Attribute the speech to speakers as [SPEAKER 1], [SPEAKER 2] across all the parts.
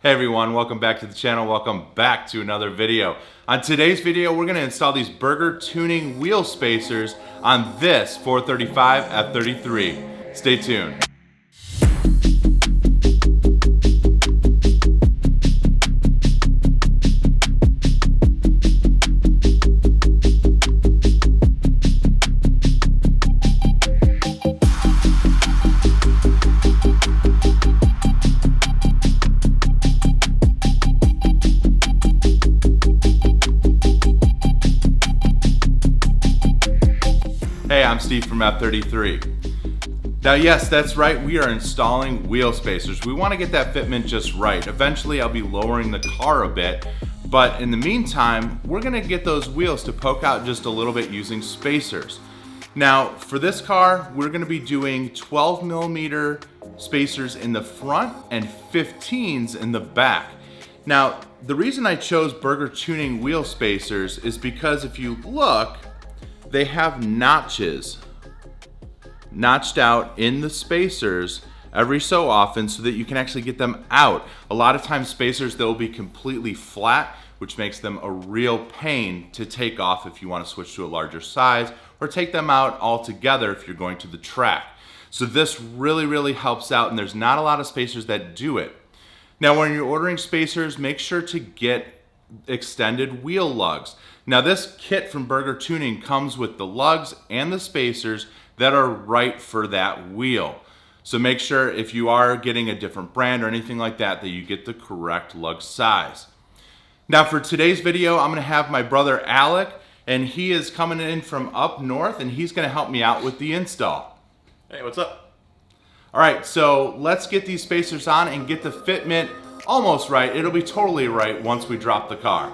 [SPEAKER 1] Hey everyone, welcome back to the channel. Welcome back to another video. On today's video, we're going to install these Burger tuning wheel spacers on this 435 F33. Stay tuned. Hey, I'm Steve from F33. Now yes, that's right, we are installing wheel spacers. We want to get that fitment just right. Eventually I'll be lowering the car a bit, but in the meantime, we're going to get those wheels to poke out just a little bit using spacers. Now for this car, we're going to be doing 12mm spacers in the front and 15s in the back. Now the reason I chose Burger tuning wheel spacers is because if you look, they have notches notched out in the spacers every so often so that you can actually get them out. A lot of times spacers, they'll be completely flat, which makes them a real pain to take off if you want to switch to a larger size, or take them out altogether if you're going to the track. So this really helps out, and there's not a lot of spacers that do it. Now when you're ordering spacers, make sure to get extended wheel lugs. Now this kit from Burger Tuning comes with the lugs and the spacers that are right for that wheel. So make sure if you are getting a different brand or anything like that, that you get the correct lug size. Now for today's video, I'm gonna have my brother Alec, and he is coming in from up north, and he's gonna help me out with the install.
[SPEAKER 2] Hey, what's up?
[SPEAKER 1] All right, so let's get these spacers on and get the fitment almost right. It'll be totally right once we drop the car.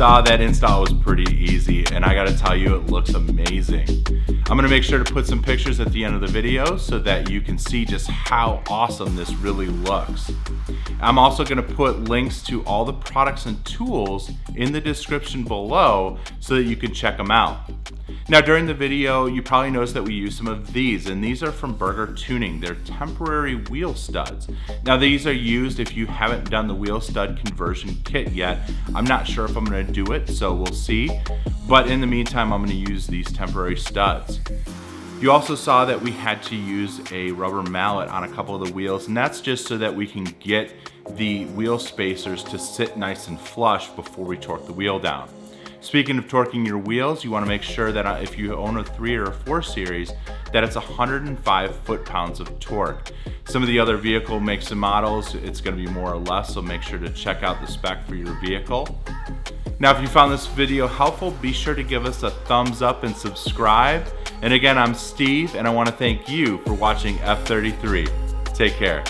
[SPEAKER 1] saw that install was pretty easy, and I gotta tell you, it looks amazing. I'm gonna make sure to put some pictures at the end of the video so that you can see just how awesome this really looks. I'm also gonna put links to all the products and tools in the description below so that you can check them out. Now during the video, you probably noticed that we use some of these, and these are from Burger Tuning. They're temporary wheel studs. Now these are used if you haven't done the wheel stud conversion kit yet. I'm not sure if I'm gonna do it, so we'll see. But in the meantime, I'm gonna use these temporary studs. You also saw that we had to use a rubber mallet on a couple of the wheels, and that's just so that we can get the wheel spacers to sit nice and flush before we torque the wheel down. Speaking of torquing your wheels, you want to make sure that if you own a 3 or a 4 series, that it's 105 foot-pounds of torque. Some of the other vehicle makes and models, it's going to be more or less, so make sure to check out the spec for your vehicle. Now, if you found this video helpful, be sure to give us a thumbs up and subscribe. And again, I'm Steve, and I want to thank you for watching F33. Take care.